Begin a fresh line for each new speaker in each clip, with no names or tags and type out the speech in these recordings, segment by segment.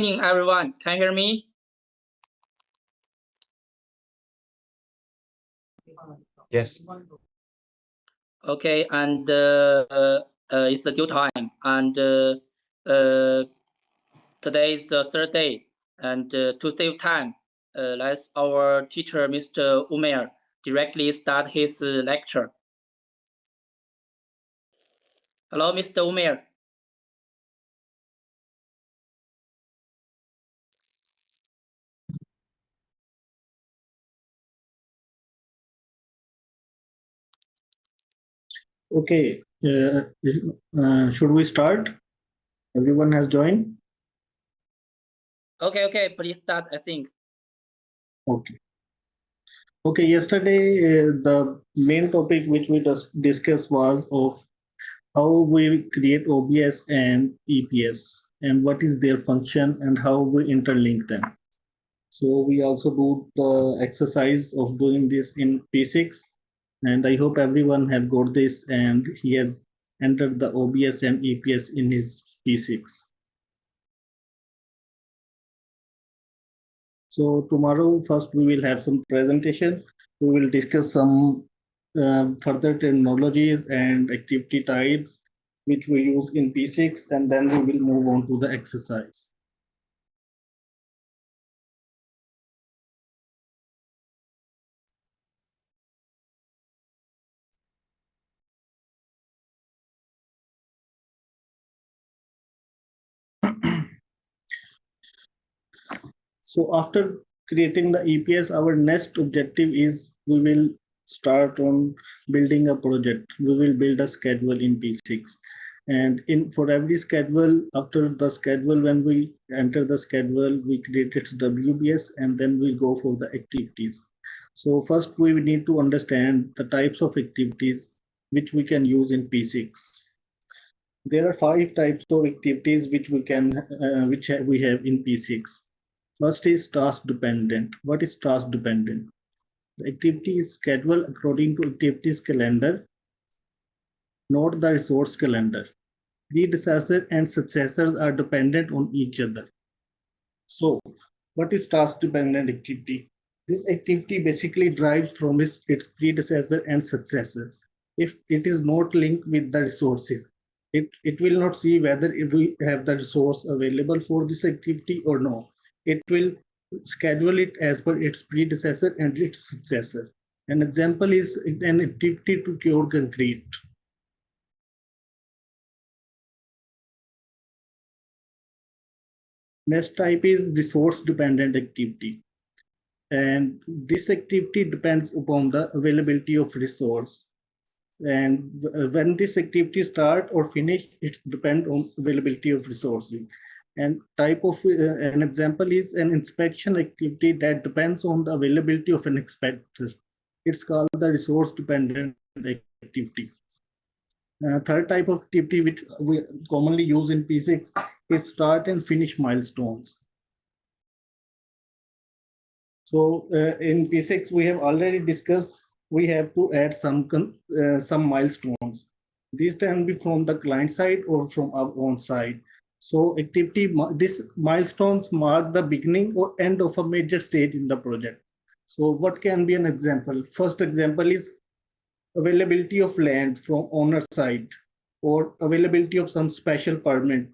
Morning, everyone. Can you hear me?
Yes.
Okay, and it's the due time, and today is the third day, and to save time, let's our teacher, Mr. Umair, directly start his lecture. Hello, Mr. Umair.
Okay, should we start? Everyone has joined?
Okay, please start, I think.
Okay. Okay, yesterday the main topic which we discussed was of how we create OBS and EPS and what is their function and how we interlink them. So we also do the exercise of doing this in P6, and I hope everyone have got this and he has entered the OBS and EPS in his P6. So tomorrow, first we will have some presentation. We will discuss some further terminologies and activity types which we use in P6, and then we will move on to the exercise. So after creating the EPS, our next objective is we will start on building a project. We will build a schedule in P6. And for every schedule, after the schedule, when we enter the schedule, we create its WBS and then we go for the activities. So first we need to understand the types of activities which we can use in P6. There are 5 types of activities which we have in P6. First is task dependent. What is task dependent? The activity is scheduled according to activities calendar, not the resource calendar. Predecessor and successors are dependent on each other. So what is task dependent activity? This activity basically derives from its predecessor and successor. If it is not linked with the resources, it will not see whether if we have the resource available for this activity or no. It will schedule it as per its predecessor and its successor. An example is an activity to cure concrete. Next type is resource dependent activity. And this activity depends upon the availability of resource. And when this activity start or finish, it depends on availability of resources. And type of an example is an inspection activity that depends on the availability of an inspector. It's called the resource dependent activity. Third type of activity which we commonly use in P6 is start and finish milestones. So in P6 we have already discussed we have to add some milestones. These can be from the client side or from our own side. So these milestones mark the beginning or end of a major stage in the project. So what can be an example? First example is availability of land from owner side or availability of some special permit.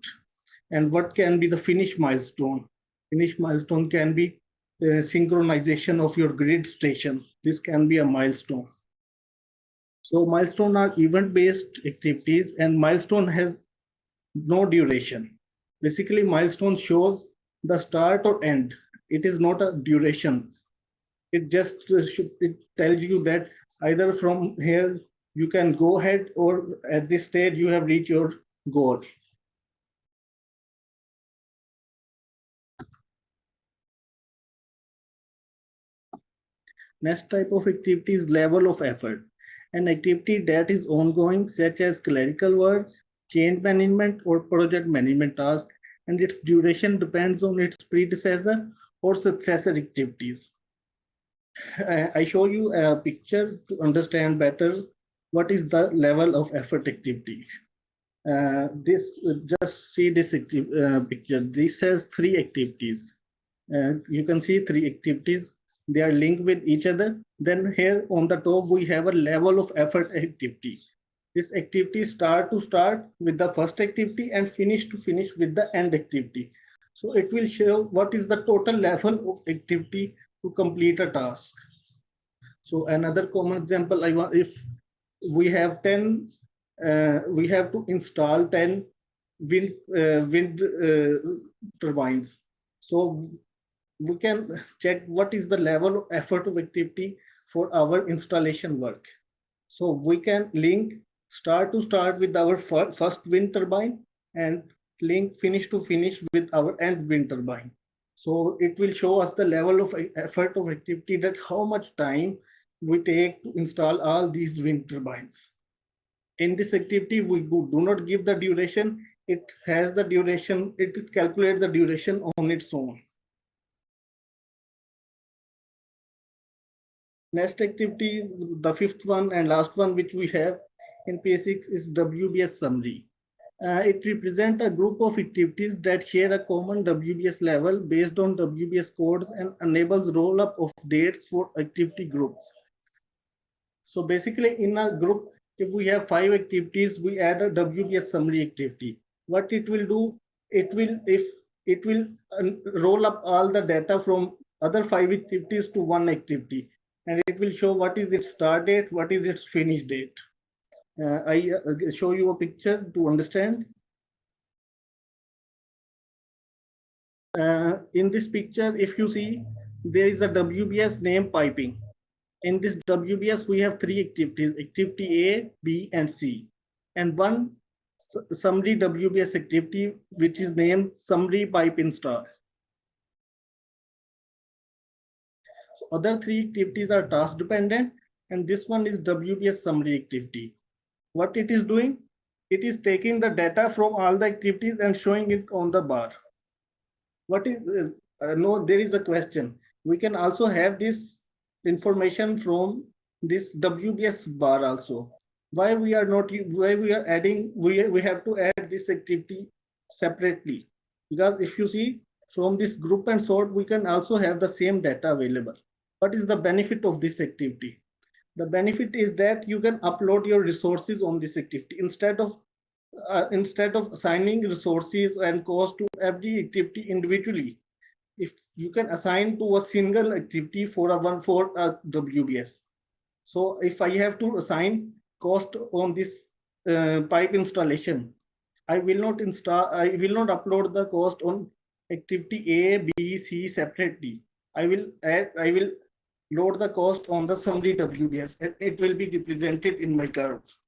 And what can be the finish milestone? Finish milestone can be synchronization of your grid station. This can be a milestone. So milestone are event-based activities and milestone has no duration. Basically, milestone shows the start or end. It is not a duration. It just it tells you that either from here you can go ahead or at this stage you have reached your goal. Next type of activity is level of effort. An activity that is ongoing, such as clerical work, change management, or project management task, and its duration depends on its predecessor or successor activities. I show you a picture to understand better what is the level of effort activity. Just see this picture. This has 3 activities. You can see 3 activities. They are linked with each other. Then here on the top, we have a level of effort activity. This activity start with the first activity and finish with the end activity. So it will show what is the total level of activity to complete a task. So another common example, if we have 10, we have to install 10 wind turbines. So we can check what is the level of effort of activity for our installation work. So we can link start with our first wind turbine and link finish with our end wind turbine. So it will show us the level of effort of activity, that how much time we take to install all these wind turbines. In this activity, we do not give the duration. It has the duration, it calculates the duration on its own. Next activity, the 5th one and last one which we have in P6 is WBS summary. It represents a group of activities that share a common WBS level based on WBS codes and enables roll-up of dates for activity groups. So basically in a group, if we have 5 activities, we add a WBS summary activity. What it will do, it will roll up all the data from other 5 activities to one activity, and it will show what is its start date, what is its finish date. I show you a picture to understand. In this picture, if you see, there is a WBS name piping. In this WBS, we have 3 activities, activity A, B, and C, and one summary WBS activity, which is named summary pipe install. So other 3 activities are task dependent, and this one is WBS summary activity. What it is doing, it is taking the data from all the activities and showing it on the bar. What is, no, there is a question. We can also have this information from this WBS bar also. Why we are adding, we have to add this activity separately, because if you see from this group and sort, we can also have the same data available. What is the benefit of this activity? The benefit is that you can upload your resources on this activity instead of assigning resources and cost to every activity individually. If you can assign to a single activity for a WBS. So if I have to assign cost on this pipe installation, I will not upload the cost on activity A, B, C separately. I will load the cost on the summary WBS, and it will be represented in my curves.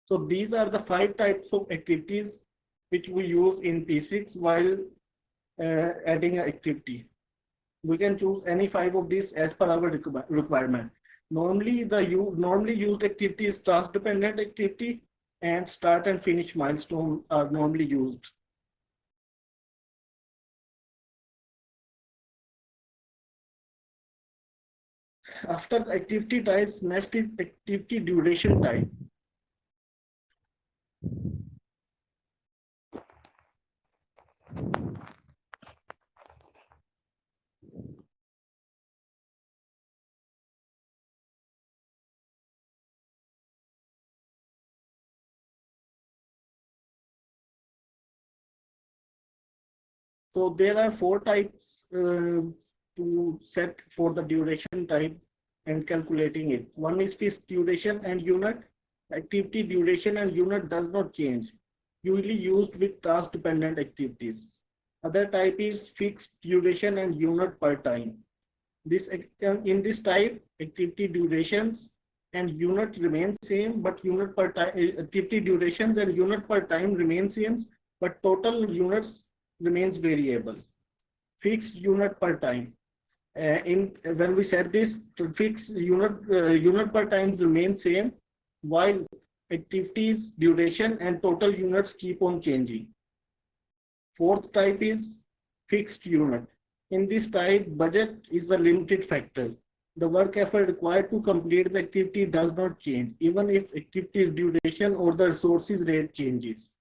So these are the 5 types of activities which we use in P6 while adding an activity. We can choose any 5 of these as per our requirement. Normally, the normally used activity is task dependent activity, and start and finish milestone are normally used. After the activity types, next is activity duration type. So there are 4 types to set for the duration type and calculating it. One is fixed duration and unit. Activity duration and unit does not change, usually used with task dependent activities. Other type is fixed duration and unit per time. In this type, activity durations and unit remain same, but unit per time, activity durations and unit per time remain same, but total units remains variable. Fixed unit per time. When we set this, fixed unit per time remain same, while activities duration and total units keep on changing. 4th type is fixed unit. In this type, budget is a limited factor. the work effort required to complete the activity does not change, even if activity's duration or the resources rate changes.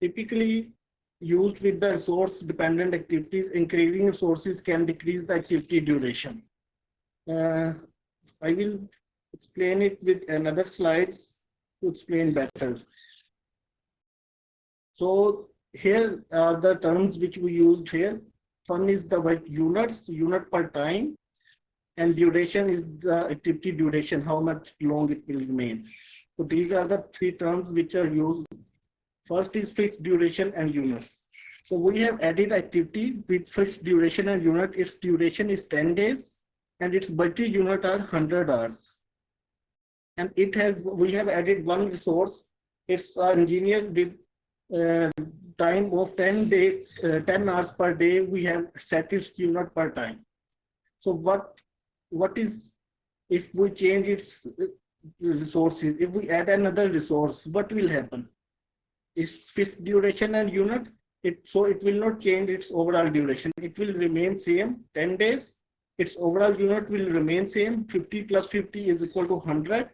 Typically used with the resource dependent activities, increasing resources can decrease the activity duration. I will explain it with another slides to explain better. So here are the terms which we used here. One is the unit per time, and duration is the activity duration, how much long it will remain. So these are the three terms which are used. First is fixed duration and units. So we have added activity with fixed duration and unit. Its duration is 10 days and its budget unit are 100 hours. And we have added one resource. It's an engineer with time of 10 hours per day. We have set its unit per time. So what is, if we change its resources, if we add another resource, what will happen? It's fixed duration and unit, so it will not change its overall duration. It will remain same, 10 days. Its overall unit will remain same, 50 plus 50 is equal to 100.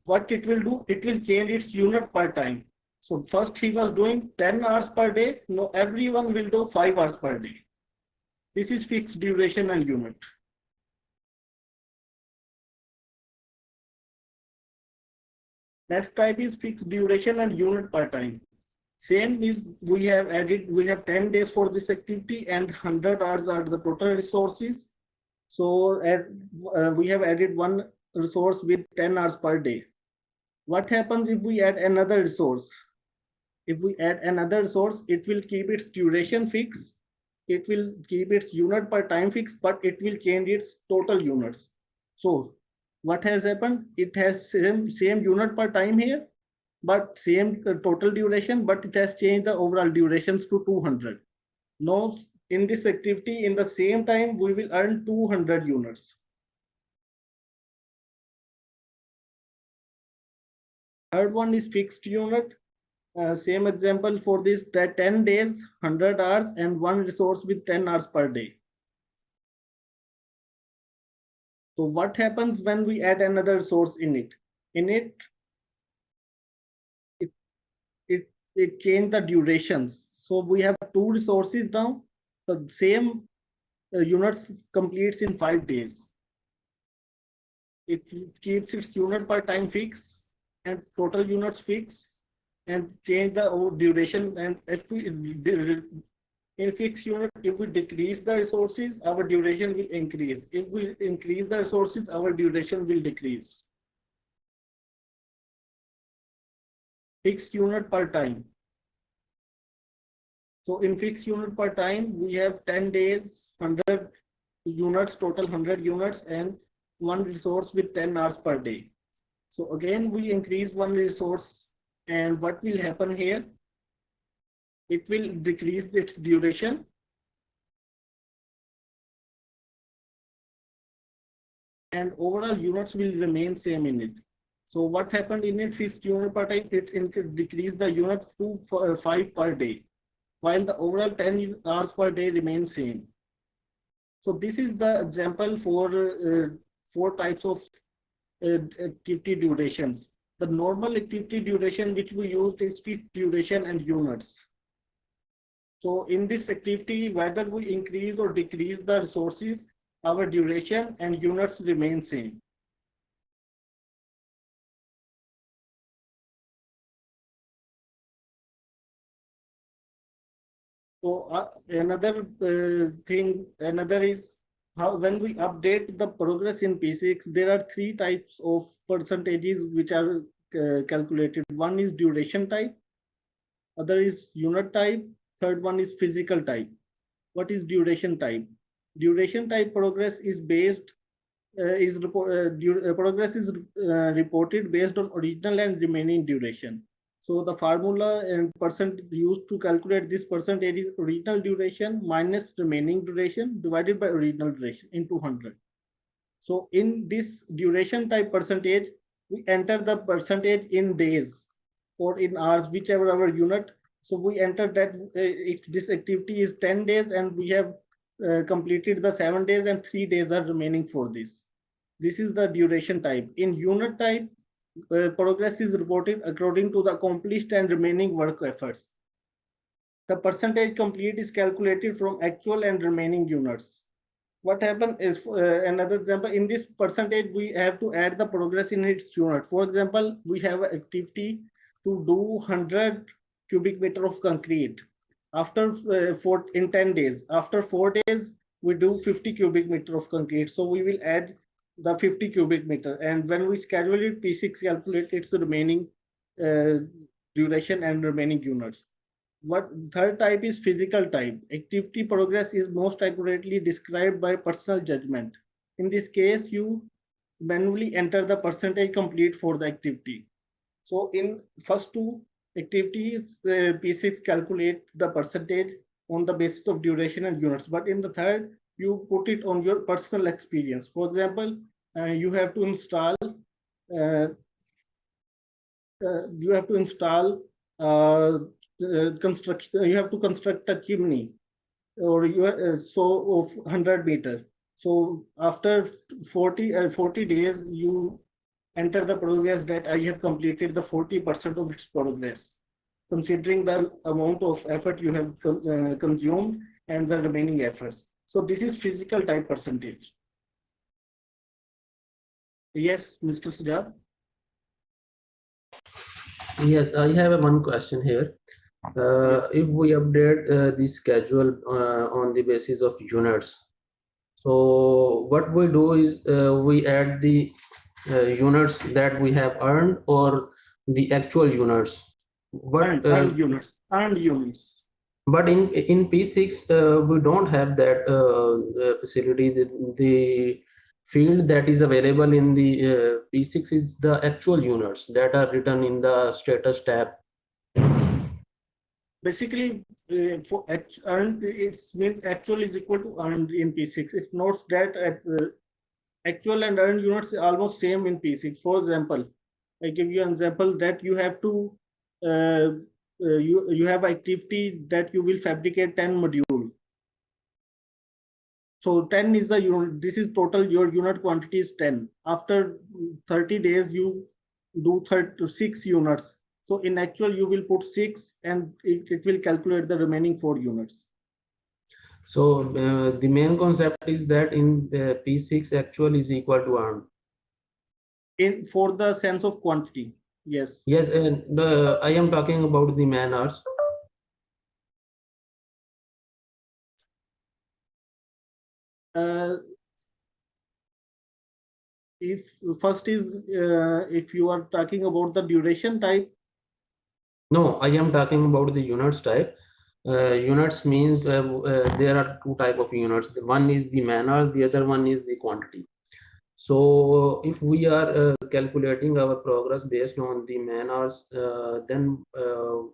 What it will do, it will change its unit per time. So first he was doing 10 hours per day. Now everyone will do 5 hours per day. This is fixed duration and unit. Next type is fixed duration and unit per time. Same is we have 10 days for this activity and 100 hours are the total resources. So we have added one resource with 10 hours per day. What happens if we add another resource? If we add another resource, it will keep its duration fixed. It will keep its unit per time fixed, but it will change its total units. So what has happened? It has same unit per time here, but same total duration, but it has changed the overall durations to 200. Now in this activity, in the same time, we will earn 200 units. Third one is fixed unit. Same example for this, that 10 days, 100 hours, and one resource with 10 hours per day. So what happens when we add another resource in it? It changed the durations. So we have two resources now. The same units completes in 5 days. It keeps its unit per time fixed and total units fixed and change the duration. And if we in fixed unit, if we decrease the resources, our duration will increase. If we increase the resources, our duration will decrease. Fixed unit per time. So in fixed unit per time, we have 10 days, 100 units, total 100 units, and one resource with 10 hours per day. So again, we increase one resource, and what will happen here? It will decrease its duration. And overall units will remain same in it. So what happened in it, fixed unit per time, it decreased the units to 5 per day, while the overall 10 hours per day remains same. So this is the example for 4 types of activity durations. The normal activity duration which we used is fixed duration and units. So in this activity, whether we increase or decrease the resources, our duration and units remain same. So another is how when we update the progress in P6, there are 3 types of percentages which are calculated. One is duration type, other is unit type, third one is physical type. What is duration type? Duration type progress is based progress is reported based on original and remaining duration. So the formula and percent used to calculate this percentage is original duration minus remaining duration divided by original duration into 100. So in this duration type percentage, we enter the percentage in days or in hours, whichever our unit. So we enter that if this activity is 10 days and we have completed the 7 days and 3 days are remaining for this. This is the duration type. In unit type, progress is reported according to the accomplished and remaining work efforts. The percentage complete is calculated from actual and remaining units. What happened is, another example, in this percentage, we have to add the progress in its unit. For example, we have an activity to do 100 cubic meter of concrete. After in 10 days, after 4 days, we do 50 cubic meter of concrete. So we will add the 50 cubic meter. And when we schedule it, P6 calculates its remaining duration and remaining units. What third type is physical type. Activity progress is most accurately described by personal judgment. In this case, you manually enter the percentage complete for the activity. So in first two activities, P6 calculate the percentage on the basis of duration and units. But in the third, you put it on your personal experience. For example, you have to install construction. You have to construct a chimney, or so of 100 meter. So after 40 days, you enter the progress that I have completed the 40% of its progress, considering the amount of effort you have consumed and the remaining efforts. So this is physical type percentage. Yes, Mr. Sujat.
Yes, I have one question here.
Yes.
If we update the schedule on the basis of units, so what we do is we add the units that we have earned or the actual units.
Earned units.
But in P6 we don't have that facility. The field that is available in the P6 is the actual units that are written in the status tab.
Basically, for earned, it means actual is equal to earned in P6. It notes that actual and earned units are almost same in P6. For example, I give you an example that you have to you have activity that you will fabricate 10 module. So 10 is the unit. This is total. Your unit quantity is 10. After 30 days, you do 6 units. So in actual, you will put 6, and it will calculate the remaining 4 units.
So the main concept is that in P6 actual is equal to earned.
In for the sense of quantity, yes.
Yes, and I am talking about the man hours.
If first is if you are talking about the duration type.
No, I am talking about the units type. Units means there are two type of units. One is the man hours, the other one is the quantity. So if we are calculating our progress based on the man hours, then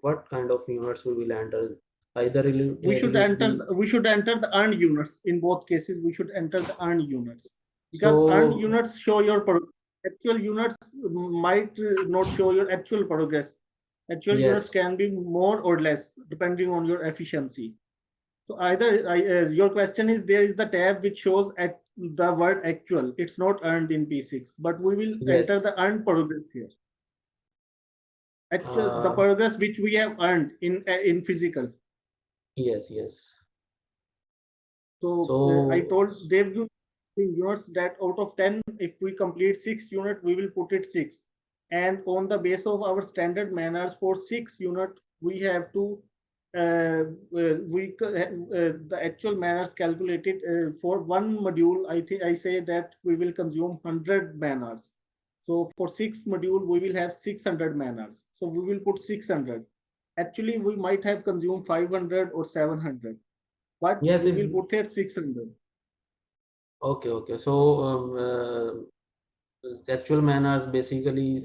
what kind of units we will enter? Either
we should enter the earned units. In both cases, we should enter the earned units, because earned units show your actual units might not show your actual progress. Actual units can be more or less depending on your efficiency. So either your question is, there is the tab which shows at the word actual. It's not earned in P6, but we will enter the earned progress here. Actual the progress which we have earned in physical.
Yes.
So I told Dev units that out of 10, if we complete 6 units, we will put it 6. And on the base of our standard man hours for 6 units, we have to the actual man hours calculated for one module. I say that we will consume 100 man hours. So for 6 module, we will have 600 man hours. So we will put 600. Actually, we might have consumed 500 or 700. But
yes,
we will put it 600.
Okay. So actual man hours basically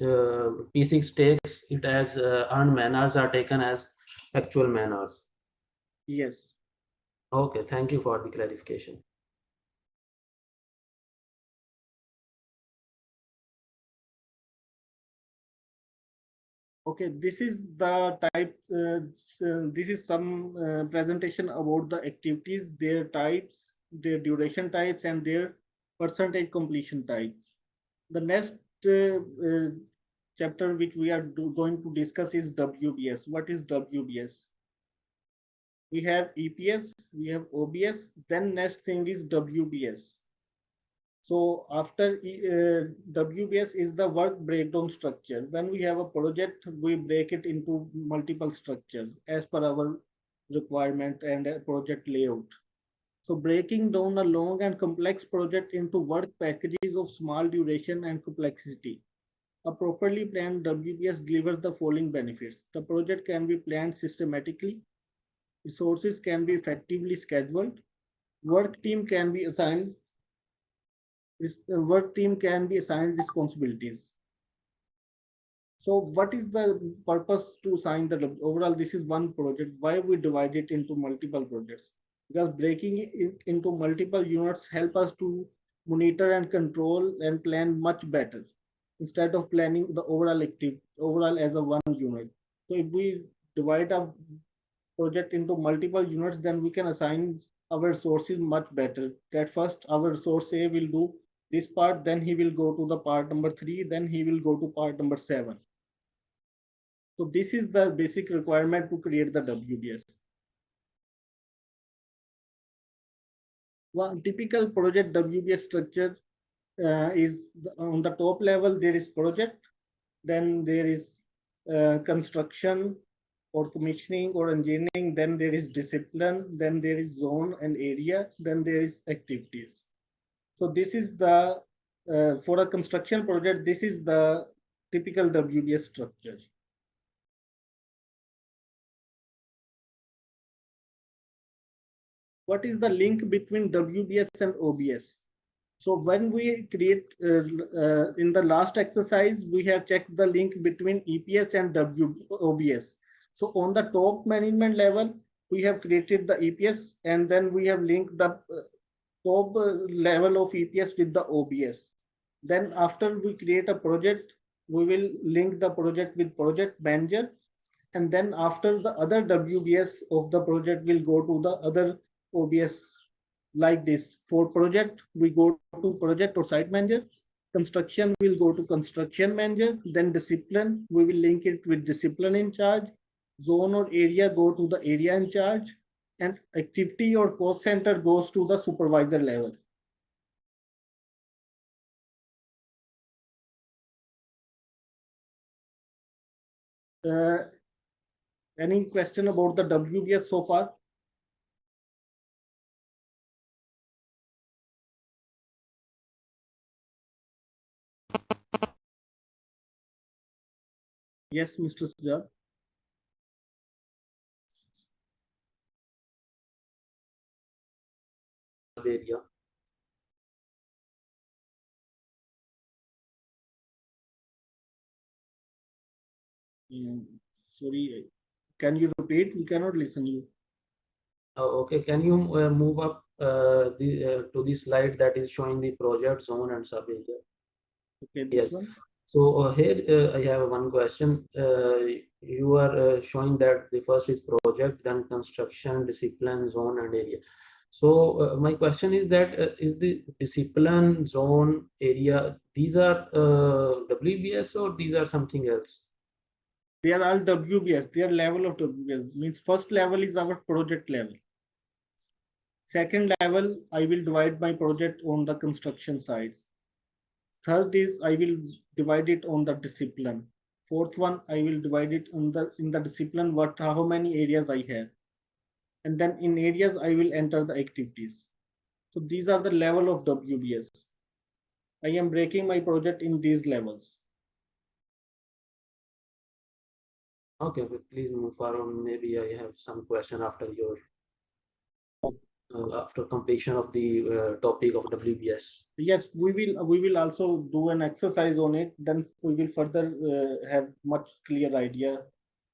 P6 takes it as earned man hours are taken as actual man hours.
Yes.
Okay, thank you for the clarification.
Okay, this is the type. This is some presentation about the activities, their types, their duration types, and their percentage completion types. The next chapter which we are going to discuss is WBS. What is WBS? We have EPS, we have OBS, then next thing is WBS. So after WBS is the work breakdown structure. When we have a project, we break it into multiple structures as per our requirement and project layout. So breaking down a long and complex project into work packages of small duration and complexity. A properly planned WBS delivers the following benefits. The project can be planned systematically. Resources can be effectively scheduled. Work team can be assigned responsibilities. So what is the purpose to assign the overall? This is one project. Why we divide it into multiple projects? Because breaking it into multiple units help us to monitor and control and plan much better instead of planning the overall as a one unit. So if we divide a project into multiple units, then we can assign our resources much better. That first our resource A will do this part, then he will go to the part number 3, then he will go to part number 7. So this is the basic requirement to create the WBS. One typical project WBS structure is on the top level, there is project, then there is construction or commissioning or engineering, then there is discipline, then there is zone and area, then there is activities. So this is the, for a construction project, this is the typical WBS structure. What is the link between WBS and OBS? So when we create, in the last exercise, we have checked the link between EPS and OBS. So on the top management level, we have created the EPS and then we have linked the top level of EPS with the OBS. Then after we create a project, we will link the project with project manager. And then after the other WBS of the project will go to the other OBS like this. For project, we go to project or site manager. Construction will go to construction manager. Then discipline, we will link it with discipline in charge. Zone or area go to the area in charge. And activity or cost center goes to the supervisor level. Any question about the WBS so far? Yes, Mr. Sujat.
Area.
Sorry, can you repeat? We cannot listen you.
Okay, can you move up to the slide that is showing the project zone and sub area?
Okay,
Yes.
this one.
So here I have one question. You are showing that the first is project, then construction, discipline, zone, and area. So my question is that is the discipline, zone, area, these are WBS or these are something else?
They are all WBS. Their level of WBS means first level is our project level. Second level, I will divide my project on the construction sides. Third is I will divide it on the discipline. Fourth one, I will divide it on in the discipline how many areas I have. And then in areas, I will enter the activities. So these are the level of WBS. I am breaking my project in these levels.
Okay, but please move forward. Maybe I have some question after your after completion of the topic of WBS.
Yes, we will also do an exercise on it. Then we will further have much clear idea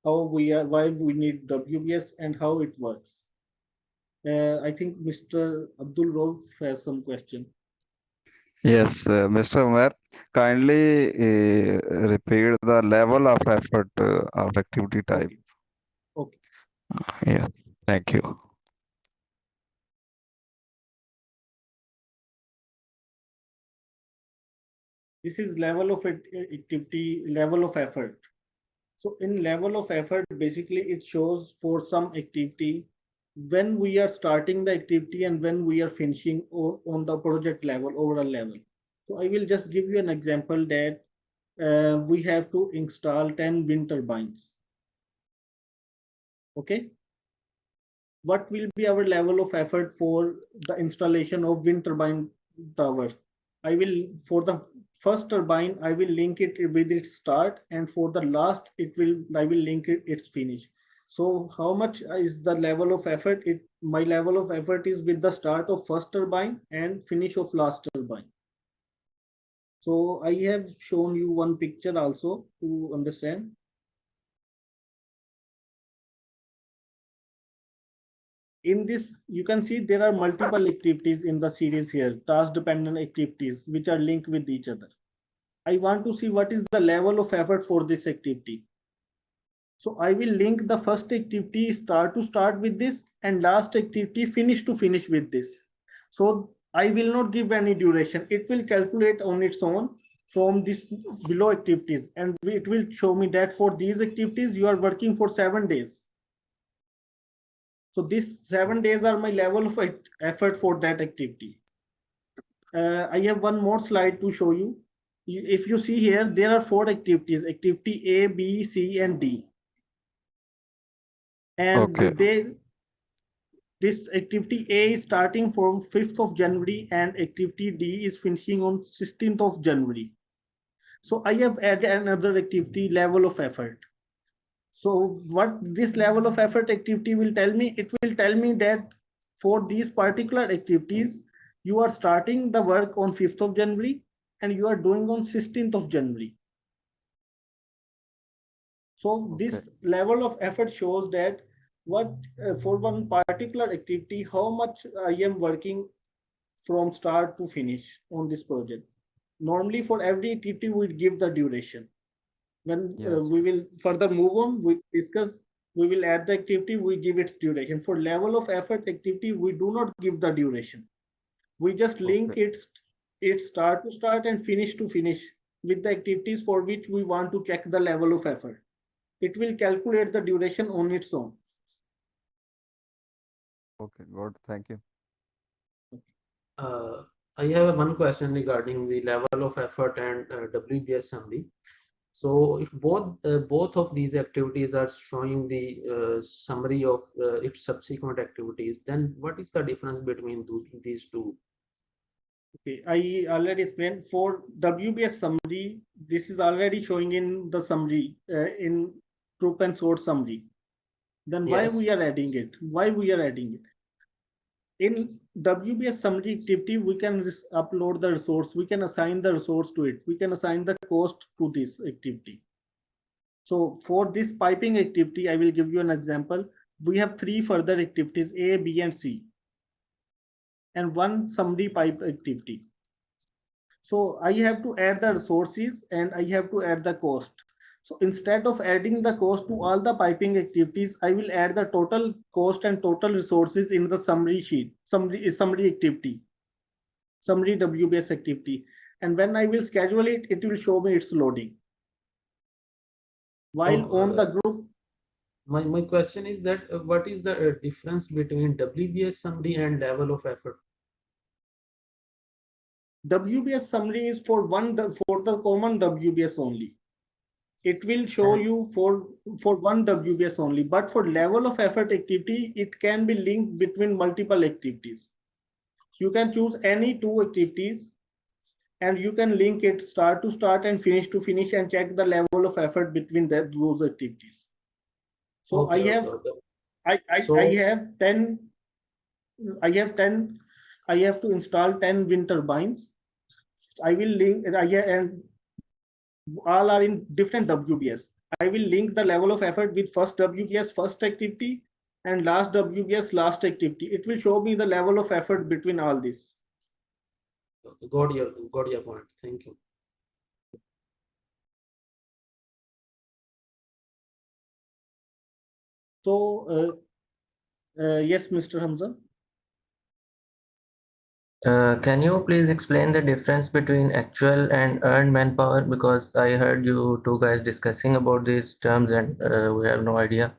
how why we need WBS and how it works. I think Mr. Abdul Rauf has some question.
Yes, Mr. Umer, kindly repeat the level of effort of activity type.
Okay.
Yeah, thank you.
This is level of activity, level of effort. So in level of effort, basically it shows for some activity when we are starting the activity and when we are finishing on the project level, overall level. So I will just give you an example that we have to install 10 wind turbines. Okay. What will be our level of effort for the installation of wind turbine tower? I will, for the first turbine, I will link it with its start, and for the last, I will link it its finish. So how much is the level of effort? My level of effort is with the start of first turbine and finish of last turbine. So I have shown you one picture also to understand. In this, you can see there are multiple activities in the series here, task dependent activities, which are linked with each other. I want to see what is the level of effort for this activity. So I will link the first activity start to start with this and last activity finish to finish with this. So I will not give any duration. It will calculate on its own from this below activities, and it will show me that for these activities you are working for 7 days. So these 7 days are my level of effort for that activity. I have one more slide to show you. If you see here, there are 4 activities, activity A, B, C, and D. And
Okay.
this activity A is starting from 5th of January and activity D is finishing on 16th of January. So I have added another activity, level of effort. So what this level of effort activity will tell me, it will tell me that for these particular activities, you are starting the work on 5th of January and you are doing on 16th of January. So this level of effort shows that what for one particular activity, how much I am working from start to finish on this project. Normally for every activity, we give the duration. When we will further move on, we discuss, we will add the activity, we give its duration. For level of effort activity, we do not give the duration. We just link its start to start and finish to finish with the activities for which we want to check the level of effort. It will calculate the duration on its own.
Okay, good. Thank you.
I have one question regarding the level of effort and WBS summary. So if both of these activities are showing the summary of its subsequent activities, then what is the difference between these two?
Okay, I already explained for WBS summary, this is already showing in the summary in group and source summary. Then why we are adding it? Why we are adding it? In WBS summary activity, we can upload the resource. We can assign the resource to it. We can assign the cost to this activity. So for this piping activity, I will give you an example. We have 3 further activities, A, B, and C, and 1 summary pipe activity. So I have to add the resources and I have to add the cost. So instead of adding the cost to all the piping activities, I will add the total cost and total resources in the summary sheet, summary activity, summary WBS activity. And when I will schedule it, it will show me its loading. While on the group.
My question is that what is the difference between WBS summary and level of effort?
WBS summary is for the common WBS only. It will show you for one WBS only, but for level of effort activity, it can be linked between multiple activities. You can choose any 2 activities and you can link it start to start and finish to finish and check the level of effort between those activities. So I have 10. I have to install 10 wind turbines. I will link and all are in different WBS. I will link the level of effort with first WBS, first activity, and last WBS, last activity. It will show me the level of effort between all this.
Got your point. Thank you.
So, yes, Mr. Hamza.
Can you please explain the difference between actual and earned manpower? Because I heard you two guys discussing about these terms and we have no idea.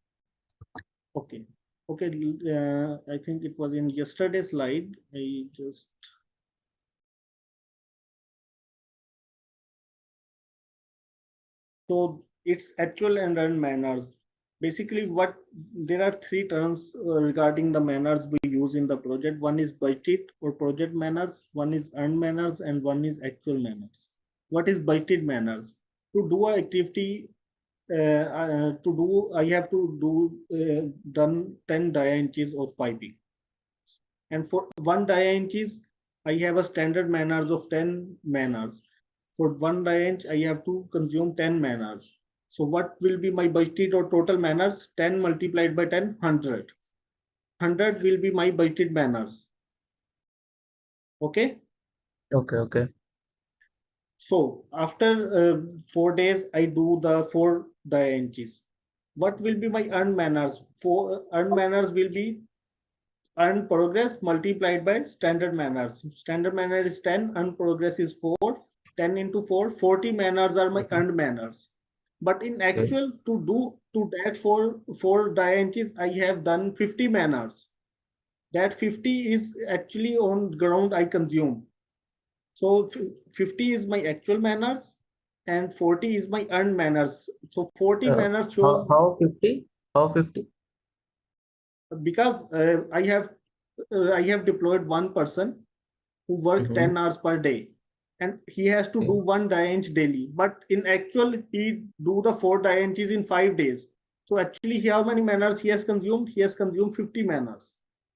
Okay. Okay. I think it was in yesterday's slide. I just. So it's actual and earned manners. Basically, there are three terms regarding the manners we use in the project. One is budgeted or project manners, one is earned manners, and one is actual manners. What is budgeted manners? To do an activity, I have to done 10 dia inches of piping, and for 1 dia inches, I have a standard manners of 10 manners. For 1 dia inch, I have to consume 10 manners. So what will be my budgeted or total manners? 10 multiplied by 10, 100. 100 will be my budgeted manners. Okay.
Okay.
So after 4 days, I do the 4 dia inches. What will be my earned manners? Earned manners will be earned progress multiplied by standard manners. Standard manner is 10, earned progress is 4. 10 into 4, 40 manners are my earned manners. But in actual, to that four dia inches, I have done 50 manners. That 50 is actually on ground I consume. So 50 is my actual manners and 40 is my earned manners. So 40 manners shows.
How 50? How 50?
Because I have deployed one person who work 10 hours per day, and he has to do 1 dia inch daily. But in actual, he do the 4 dia inches in 5 days. So actually, how many manners he has consumed? He has consumed 50 manners.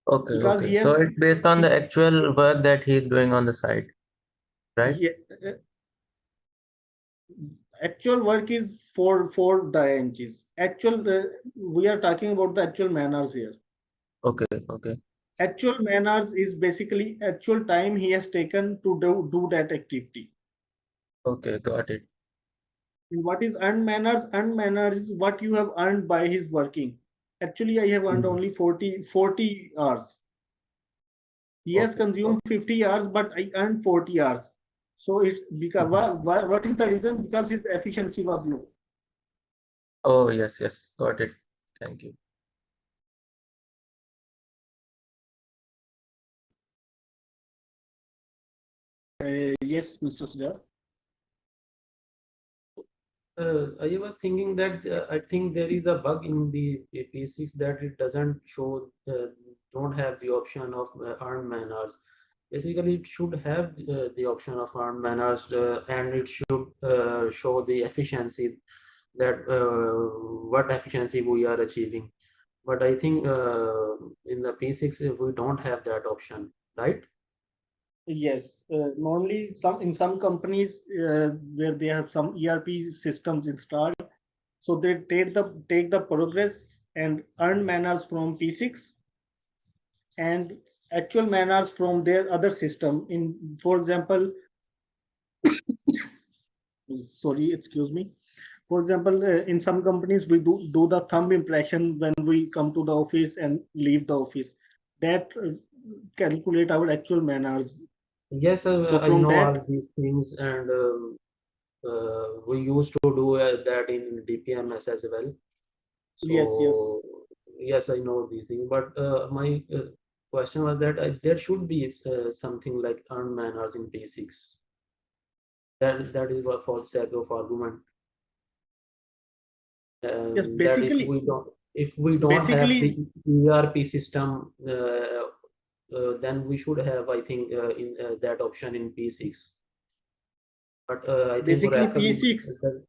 Okay.
Because
Okay. So it's based on the actual work that he's doing on the site, right?
Yeah, actual work is 4 dia inches. Actual, we are talking about the actual manners here.
Okay.
Actual manners is basically actual time he has taken to do that activity.
Okay, got it.
What is earned manners? Earned manners is what you have earned by his working. Actually, I have earned only 40 hours. He has consumed 50 hours, but I earned 40 hours. So it's because what is the reason? Because his efficiency was low.
Oh, yes, got it. Thank you.
Yes, Mr. Sujat.
I was thinking that I think there is a bug in the P6 that it doesn't show, don't have the option of earned manners. Basically, it should have the option of earned manners, and it should show the efficiency, that what efficiency we are achieving. But I think in the P6 we don't have that option, right?
Yes, normally in some companies where they have some ERP systems installed, so they take the progress and earn manners from P6 and actual manners from their other system. For example, sorry, excuse me. For example, in some companies we do the thumb impression when we come to the office and leave the office. That calculate our actual manners.
Yes,
So
I
from
know
that,
all these things, and we used to do that in DPMS as well.
yes.
So yes, I know these things. But my question was that there should be something like earned manners in P6. That is what for sake of argument.
Yes,
That
basically,
if we don't have the ERP system, then we should have, I think, in that option in P6. But I think
basically
Oracle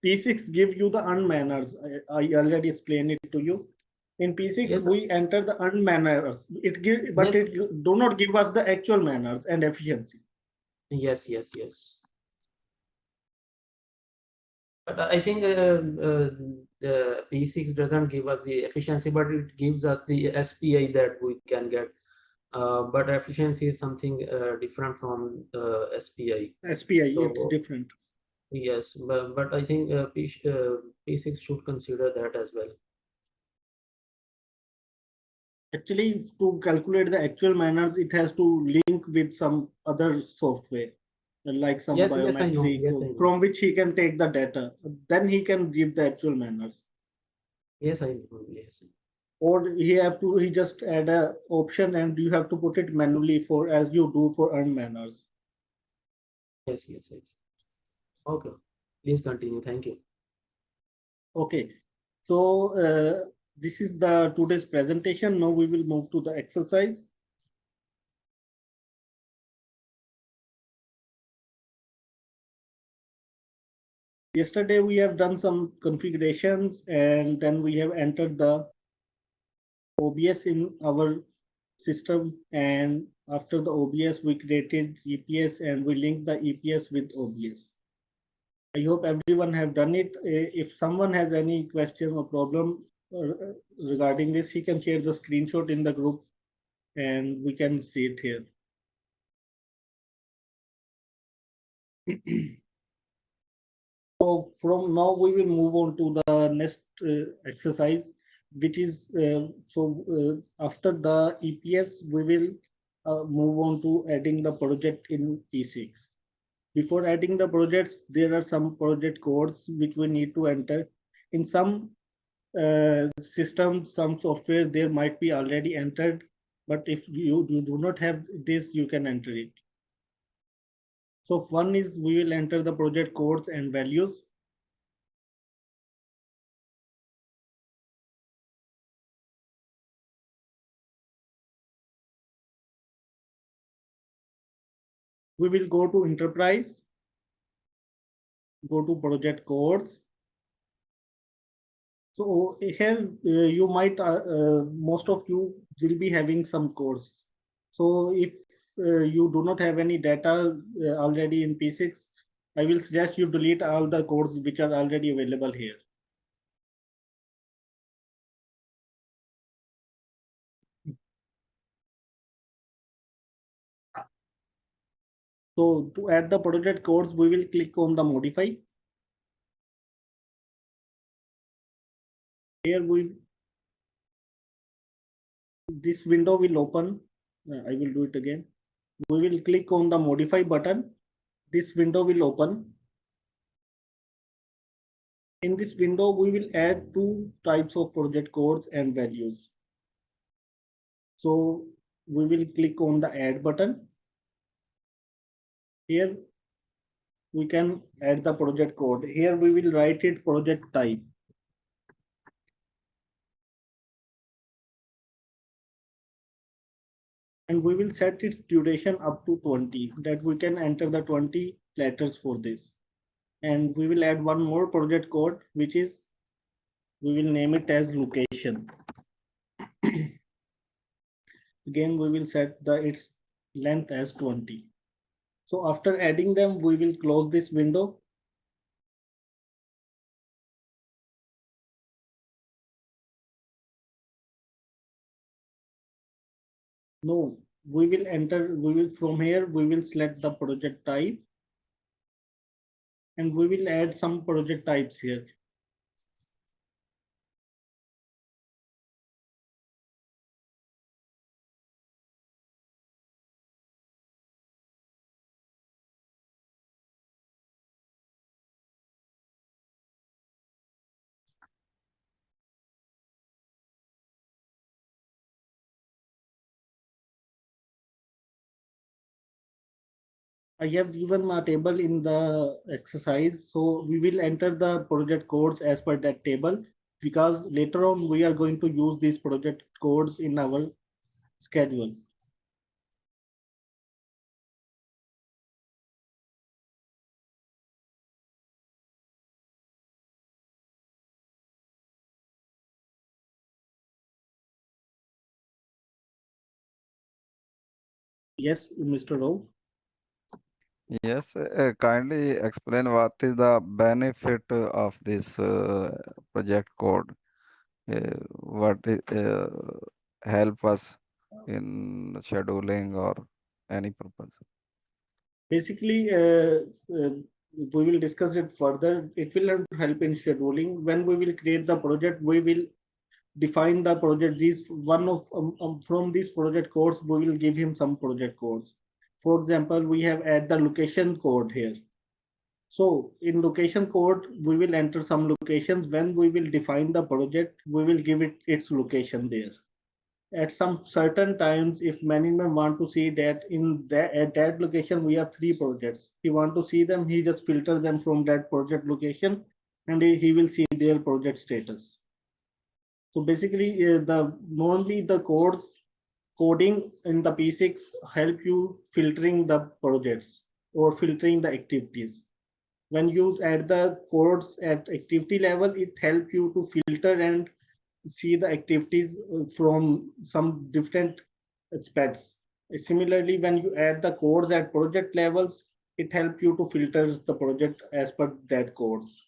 P6 give you the earned manners. I already explained it to you. In P6,
Yes.
we enter the earned manners. It do not give us the actual manners and efficiency.
Yes. But I think the P6 doesn't give us the efficiency, but it gives us the SPI that we can get. But efficiency is something different from SPI.
SPI,
So,
it's different.
Yes, but I think P6 should consider that as well.
Actually, to calculate the actual manners, it has to link with some other software, like some
Yes, yes, I know.
biometric,
Yes, I know.
from which he can take the data. Then he can give the actual manners.
Yes, I know. Yes.
Or he just add a option and you have to put it manually for as you do for earn manners.
Yes, yes, yes. Okay. Please continue. Thank you.
Okay. So this is the today's presentation. Now we will move to the exercise. Yesterday we have done some configurations and then we have entered the OBS in our system, and after the OBS we created EPS and we linked the EPS with OBS. I hope everyone have done it. If someone has any question or problem regarding this, he can share the screenshot in the group and we can see it here. So from now we will move on to the next exercise, which is after the EPS we will move on to adding the project in P6. Before adding the projects, there are some project codes which we need to enter. In some systems, some software there might be already entered, but if you do not have this, you can enter it. So one is we will enter the project codes and values. We will go to enterprise, go to project codes. So here you might, most of you will be having some codes. So if you do not have any data already in P6, I will suggest you delete all the codes which are already available here. So to add the project codes, we will click on the modify. Here this window will open. I will do it again. We will click on the modify button. This window will open. In this window, we will add two types of project codes and values. So we will click on the add button. Here we can add the project code. Here we will write it project type. And we will set its duration up to 20, that we can enter the 20 letters for this. And we will add one more project code, which is, we will name it as location. Again, we will set its length as 20. So after adding them, we will close this window. No, we will from here, we will select the project type. And we will add some project types here. I have given a table in the exercise, so we will enter the project codes as per that table, because later on we are going to use these project codes in our schedule. Yes, Mr. Rao.
Yes, kindly explain what is the benefit of this project code. What help us in scheduling or any purpose.
Basically, we will discuss it further. It will help in scheduling. When we will create the project, we will define the project. These one of from these project codes, we will give him some project codes. For example, we have add the location code here. So in location code, we will enter some locations. When we will define the project, we will give it its location there. At some certain times, if management want to see that at that location we have 3 projects, he want to see them, he just filter them from that project location, and he will see their project status. So basically, normally the coding in the P6 help you filtering the projects or filtering the activities. When you add the codes at activity level, it helps you to filter and see the activities from some different aspects. Similarly, when you add the codes at project levels, it helps you to filter the project as per that codes.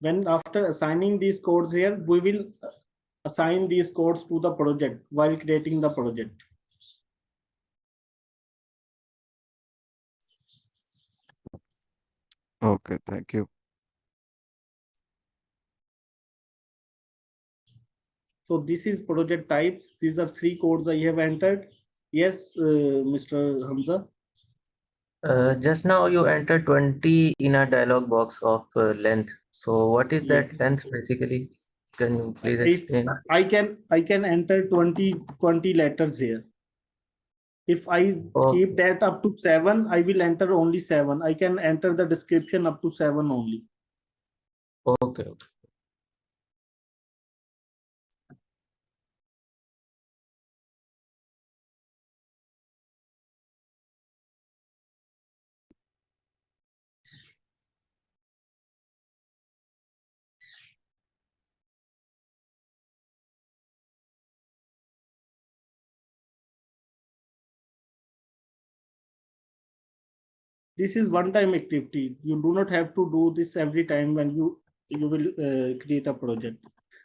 When after assigning these codes here, we will assign these codes to the project while creating the project.
Okay, thank you.
So this is project types. These are 3 codes I have entered. Yes, Mr. Hamza.
Just now you entered 20 in a dialog box of length. So what is that
Yes.
length basically? Can you please
If
explain?
I can enter 20 letters here. If I keep that up to 7, I will enter only 7. I can enter the description up to 7 only.
Okay.
This is one-time activity. You do not have to do this every time when you will create a project.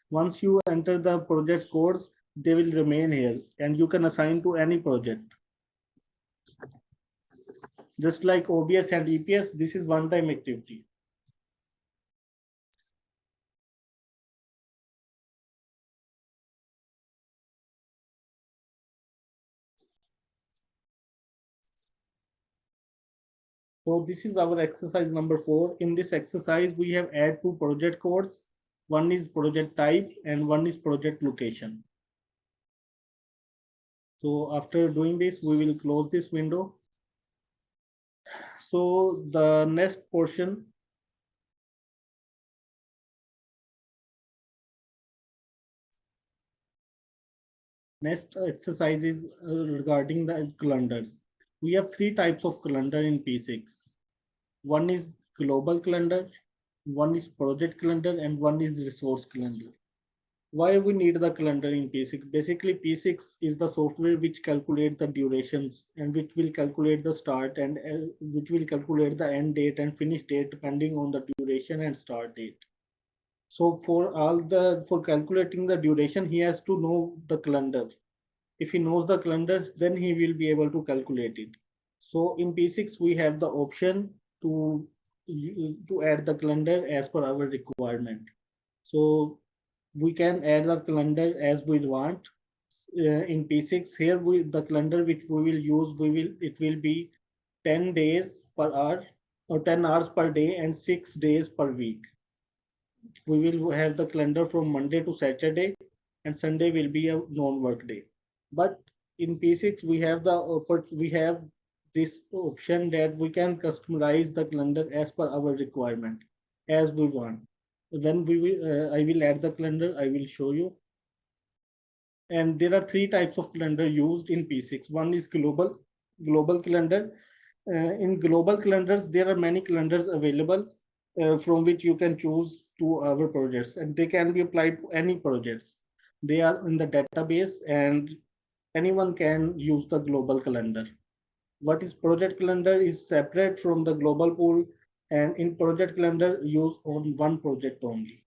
Once you enter the project codes, they will remain here and you can assign to any project. Just like OBS and EPS, this is one-time activity. So this is our exercise number 4. In this exercise, we have add 2 project codes. One is project type and one is project location. So after doing this, we will close this window. So the next portion. Next exercise is regarding the calendars. We have 3 types of calendar in P6. One is global calendar, one is project calendar, and one is resource calendar. Why we need the calendar in P6? Basically, P6 is the software which calculates the durations and which will calculate the start and which will calculate the end date and finish date depending on the duration and start date. So for calculating the duration, he has to know the calendar. If he knows the calendar, then he will be able to calculate it. So in P6, we have the option to add the calendar as per our requirement. So we can add the calendar as we want. In P6, here the calendar which we will use, it will be 10 days per hour or 10 hours per day and 6 days per week. We will have the calendar from Monday to Saturday, and Sunday will be a non-work day. But in P6, we have this option that we can customize the calendar as per our requirement, as we want. When I will add the calendar, I will show you. And there are 3 types of calendar used in P6. One is global calendar. In global calendars, there are many calendars available from which you can choose 2 our projects, and they can be applied to any projects. They are in the database and anyone can use the global calendar. What is project calendar is separate from the global pool, and in project calendar use on one project only.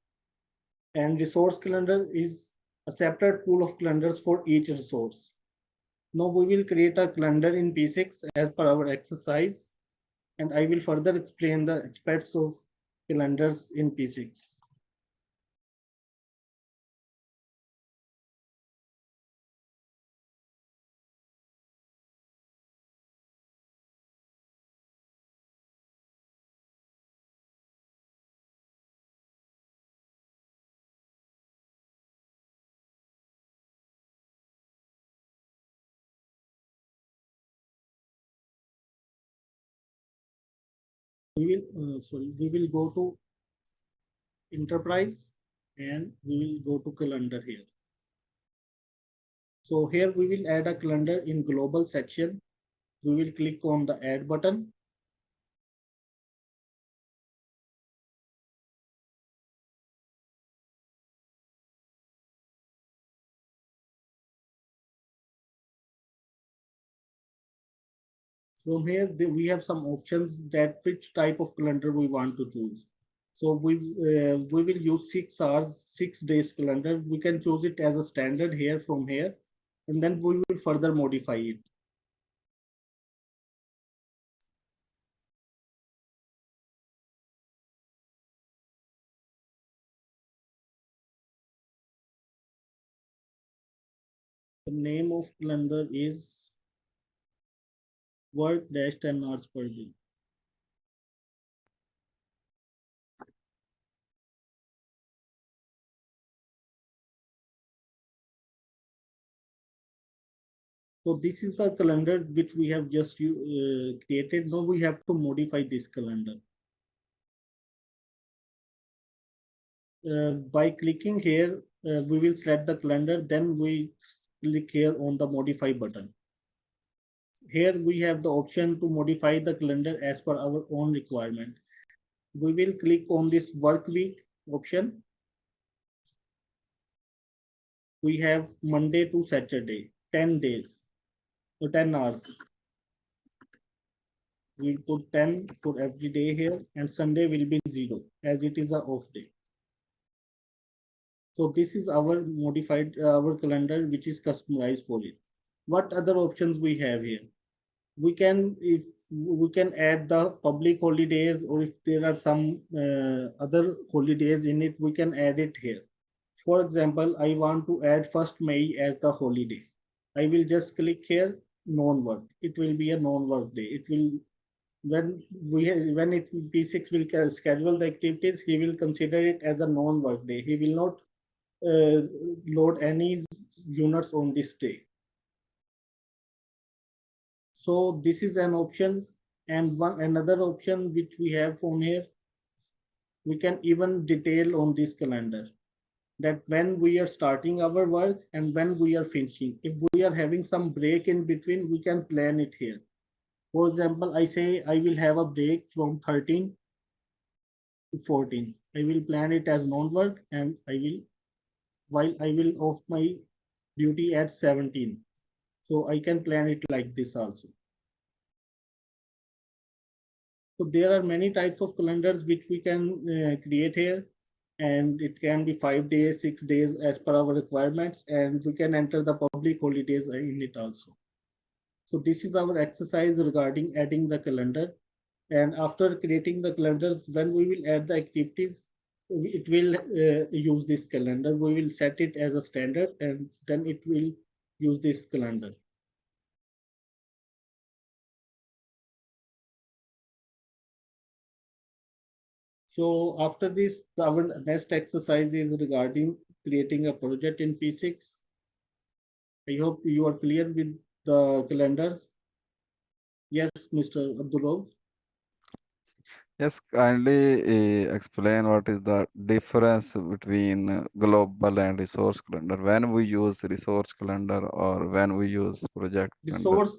And resource calendar is a separate pool of calendars for each resource. Now we will create a calendar in P6 as per our exercise, and I will further explain the aspects of calendars in P6. we will go to enterprise and we will go to calendar here. So here we will add a calendar in global section. We will click on the add button. From here, we have some options that which type of calendar we want to choose. So we will use 6 hours, 6 days calendar. We can choose it as a standard here from here, and then we will further modify it. The name of calendar is work dash 10 hours per day. So this is the calendar which we have just created. Now we have to modify this calendar. By clicking here, we will select the calendar. Then we click here on the modify button. Here we have the option to modify the calendar as per our own requirement. We will click on this work week option. We have Monday to Saturday, 10 days, so 10 hours. We put 10 for every day here, and Sunday will be 0 as it is a off day. So this is our modified our calendar which is customized for it. What other options we have here? We can add the public holidays, or if there are some other holidays in it, we can add it here. For example, I want to add 1st May as the holiday. I will just click here, non-work. It will be a non-work day. It will when P6 will schedule the activities, he will consider it as a non-work day. He will not load any units on this day. So this is an option, and another option which we have on here, we can even detail on this calendar that when we are starting our work and when we are finishing. If we are having some break in between, we can plan it here. For example, I say I will have a break from 13 to 14. I will plan it as non-work, and I will off my duty at 17. So I can plan it like this also. So there are many types of calendars which we can create here, and it can be 5 days, 6 days as per our requirements, and we can enter the public holidays in it also. So this is our exercise regarding adding the calendar. And after creating the calendars, when we will add the activities, it will use this calendar. We will set it as a standard, and then it will use this calendar. So after this, our next exercise is regarding creating a project in P6. I hope you are clear with the calendars. Yes, Mr. Abdullah.
Yes, kindly explain what is the difference between global and resource calendar when we use resource calendar or when we use project calendar.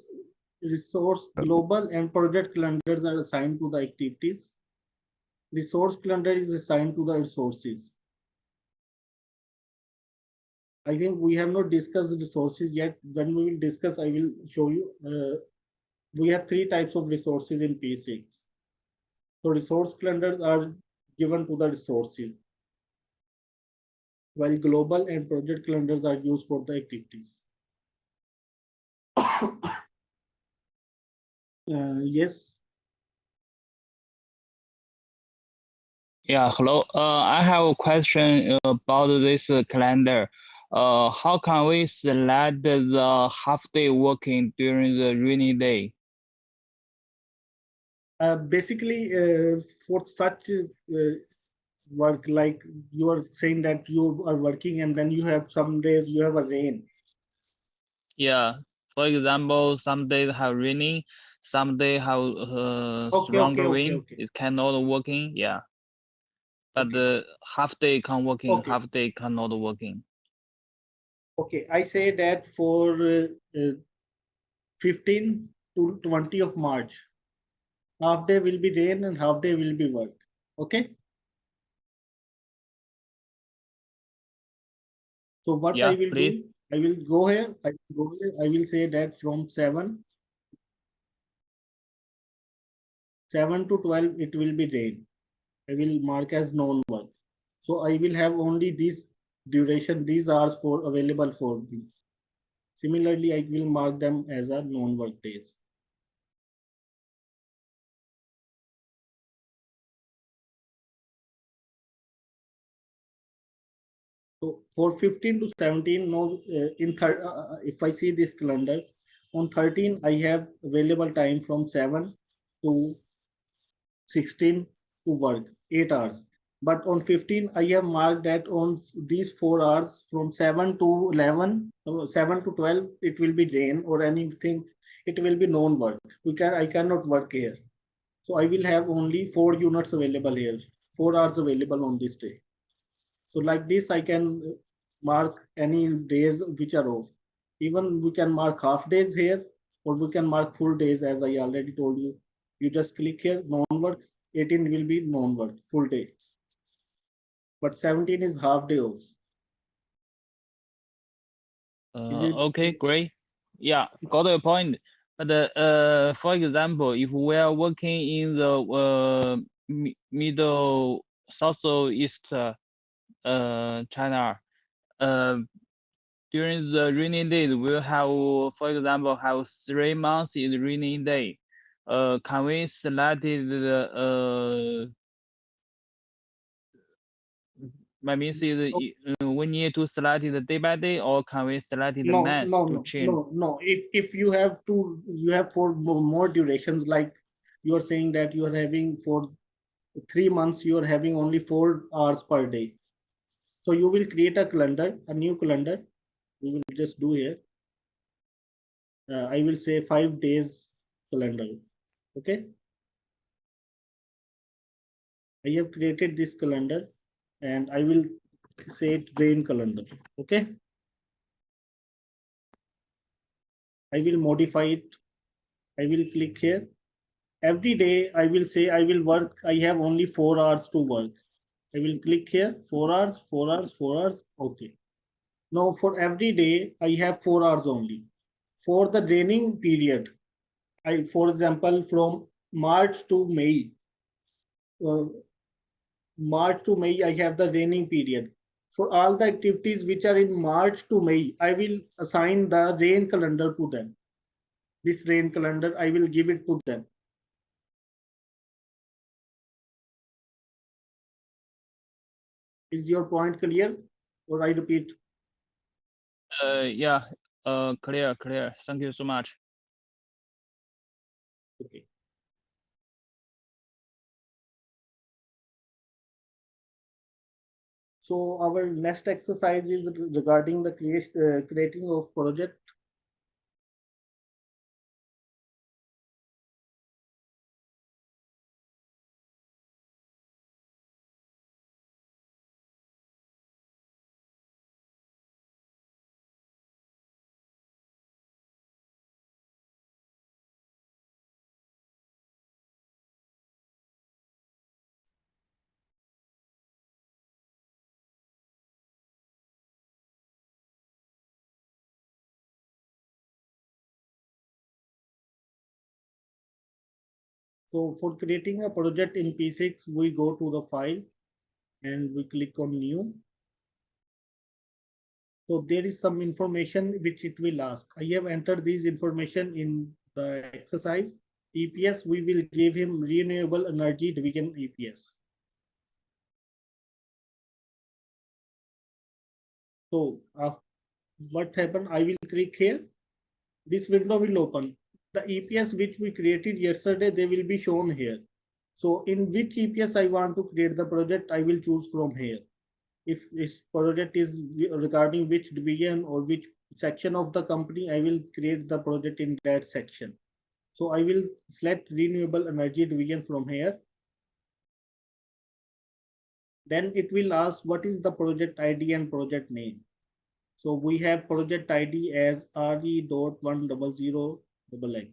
Resource global and project calendars are assigned to the activities. Resource calendar is assigned to the resources. I think we have not discussed resources yet. When we will discuss, I will show you. We have 3 types of resources in P6. So resource calendars are given to the resources, while global and project calendars are used for the activities. Yes.
Yeah, hello. I have a question about this calendar. How can we select the half-day working during the rainy day?
Basically, for such work, like you are saying that you are working and then you have some days you have a rain.
Yeah, for example, some days have raining, some day have stronger wind,
okay.
it cannot working. Yeah, but
Okay.
the half day can working,
Okay.
half day cannot working.
Okay, I say that for 15 to 20 of March, half day will be rain and half day will be work. Okay. So what I
Yeah,
will
please.
do, I will go here. I will say that from 7 to 12 it will be rain. I will mark as non-work. So I will have only this duration, these hours for available for me. Similarly, I will mark them as a non-work days. So for 15 to 17, no, if I see this calendar, on 13, I have available time from 7 to 16 to work, 8 hours. But on 15, I have marked that on these 4 hours from 7 to 11, 7 to 12, it will be rain or anything. It will be non-work. I cannot work here. So I will have only 4 units available here, 4 hours available on this day. So like this, I can mark any days which are off. Even we can mark half days here, or we can mark full days, as I already told you. You just click here, non-work, 18 will be non-work, full day. But 17 is half day off.
Okay, great. Yeah, got your point. But for example, if we are working in the middle southeast China, during the rainy days, we'll have, for example, have 3 months is rainy day. Can we select the my means is we need to select it day by day, or can we select the month to change?
No. If you have you have for more durations, like you are saying that you are having for 3 months, you are having only 4 hours per day. So you will create a calendar, a new calendar. We will just do here. I will say 5 days calendar. Okay. I have created this calendar and I will say it rain calendar. Okay. I will modify it. I will click here. Every day I will say I will work. I have only 4 hours to work. I will click here, 4 hours, 4 hours, 4 hours. Okay. Now for every day I have 4 hours only. For the raining period, for example, from March to May, I have the raining period. For all the activities which are in March to May, I will assign the rain calendar to them. This rain calendar, I will give it to them. Is your point clear? Or I repeat?
Yeah, clear. Thank you so much.
Okay. So our next exercise is regarding the creating of project. So for creating a project in P6, we go to the file and we click on new. So there is some information which it will ask. I have entered this information in the exercise. EPS, we will give him renewable energy division EPS. So what happened? I will click here. This window will open. The EPS which we created yesterday, they will be shown here. So in which EPS I want to create the project, I will choose from here. If this project is regarding which division or which section of the company, I will create the project in that section. So I will select renewable energy division from here. Then it will ask what is the project ID and project name. So we have project ID as RE.100XX.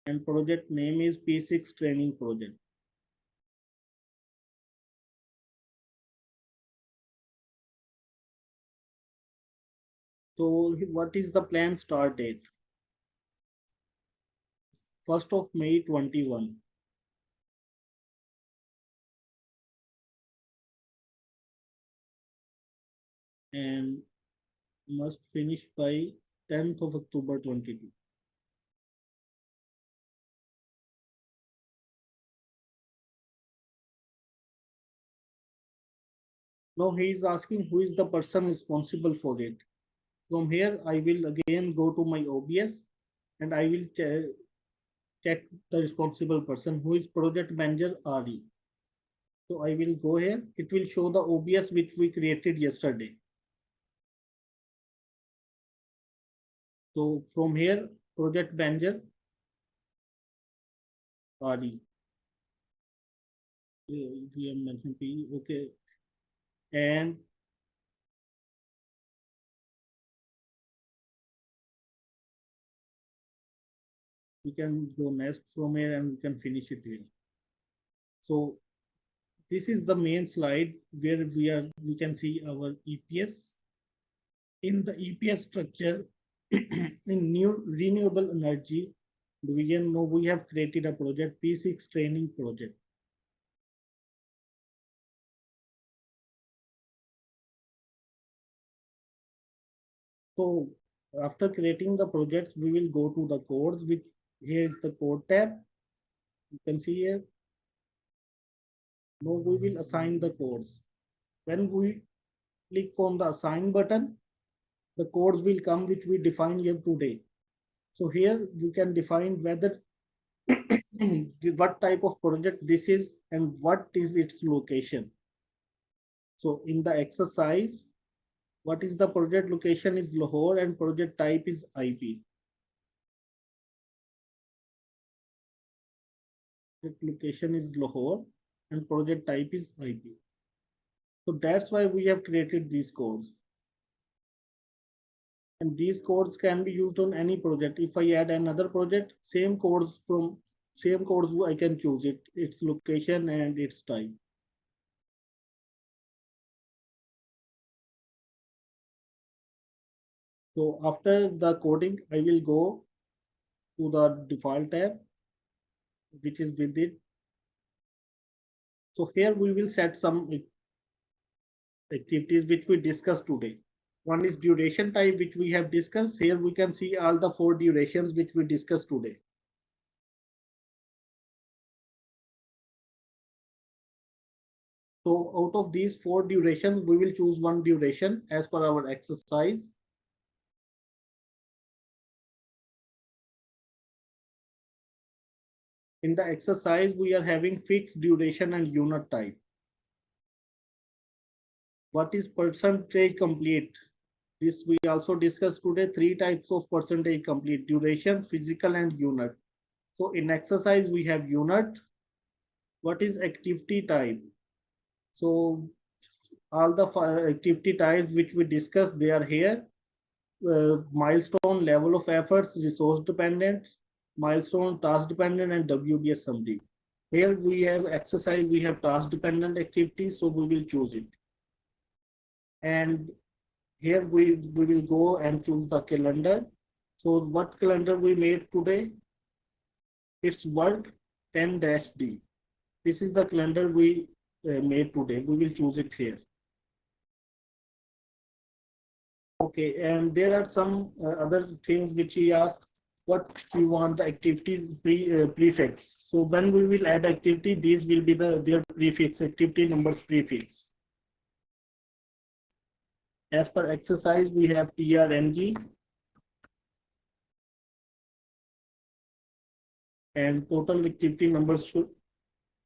And project name is P6 training project. So what is the planned start date? 1st of May 21. And must finish by 10th of October 22. Now he is asking who is the person responsible for it. From here, I will again go to my OBS and I will check the responsible person who is project manager RE. So I will go here. It will show the OBS which we created yesterday. So from here, project manager RE. Okay. And we can go next from here and we can finish it here. So this is the main slide where we can see our EPS. In the EPS structure, in new renewable energy division, now we have created a project, P6 training project. So after creating the projects, we will go to the codes, which here is the code tab. You can see here. Now we will assign the codes. When we click on the assign button, the codes will come which we define here today. So here you can define whether what type of project this is and what is its location. So in the exercise, what is the project location is Lahore and project type is IP. Project location is Lahore and project type is IP. So that's why we have created these codes. And these codes can be used on any project. If I add another project, same codes I can choose it, its location and its type. So after the coding, I will go to the default tab, which is with it. So here we will set some activities which we discussed today. One is duration type, which we have discussed. Here we can see all the 4 durations which we discussed today. So out of these 4 durations, we will choose one duration as per our exercise. In the exercise, we are having fixed duration and unit type. What is percentage complete? This we also discussed today, 3 types of percentage complete: duration, physical, and unit. So in exercise, we have unit. What is activity type? So all the activity types which we discussed, they are here. Milestone, level of efforts, resource dependent, milestone, task dependent, and WBS summary. Here we have exercise, we have task dependent activity, so we will choose it. And here we will go and choose the calendar. So what calendar we made today? It's work 10-D. This is the calendar we made today. We will choose it here. Okay, and there are some other things which he asked. What we want the activities prefix. So when we will add activity, these will be their prefix, activity numbers prefix. As per exercise, we have TRNG and total activity numbers should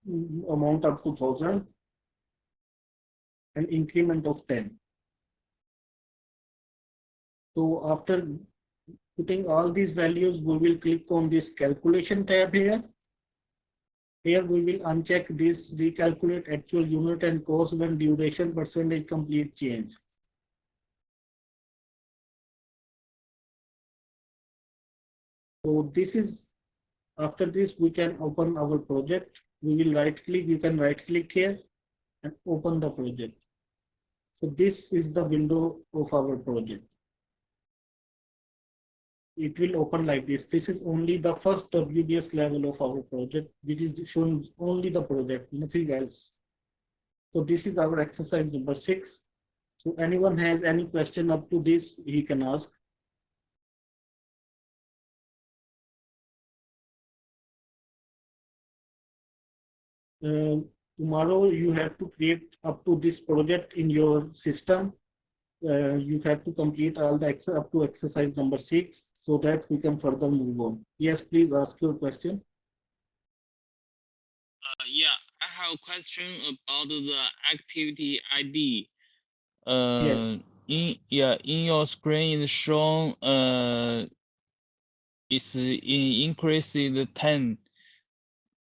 amount up to 1000. an increment of 10. So after putting all these values, we will click on this calculation tab here. Here we will uncheck this recalculate actual unit and cost when duration percentage complete change. So this is, after this we can open our project. We will right click, you can right click here and open the project. So this is the window of our project. It will open like this. This is only the first WBS level of our project, which is showing only the project, nothing else. So this is our exercise number 6. So anyone has any question up to this, he can ask. Tomorrow you have to create up to this project in your system. You have to complete all the up to exercise number 6 so that we can further move on. Yes, please ask your question.
Yeah, I have a question about the activity ID.
Yes.
In your screen is shown it's increased 10,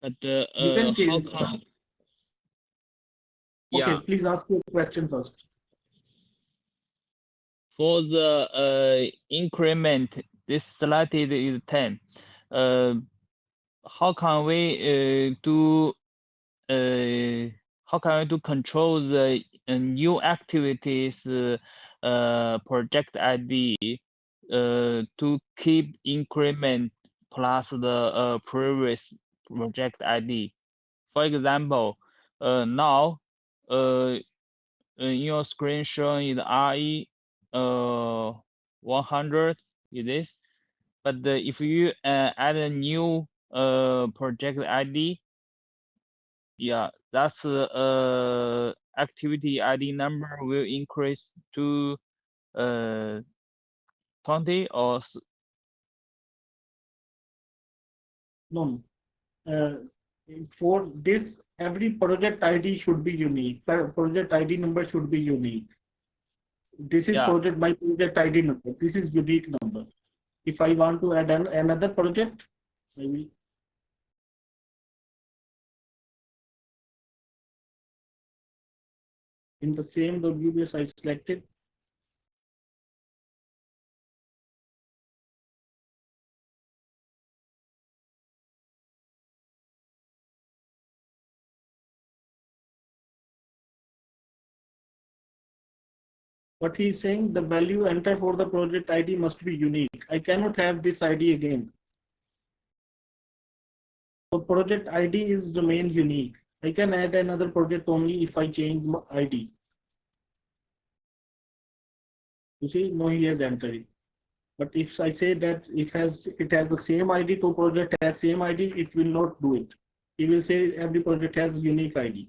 but
You can
how
change.
come?
Okay,
Yeah,
please ask your question first.
for the increment, this selected is 10. How can we do control the new activities project ID to keep increment plus the previous project ID? For example, now in your screen showing is RE 100 is this, but if you add a new project ID, yeah, that's activity ID number will increase to 20 or
No. For this, every project ID should be unique. Project ID number should be unique. This is
yeah.
project by project ID number. This is unique number. If I want to add another project, I will. In the same WBS I selected. What he is saying, the value entered for the project ID must be unique. I cannot have this ID again. So project ID is domain unique. I can add another project only if I change my ID. You see, no, he has entered it. But if I say that it has the same ID, to project has same ID, it will not do it. He will say every project has unique ID.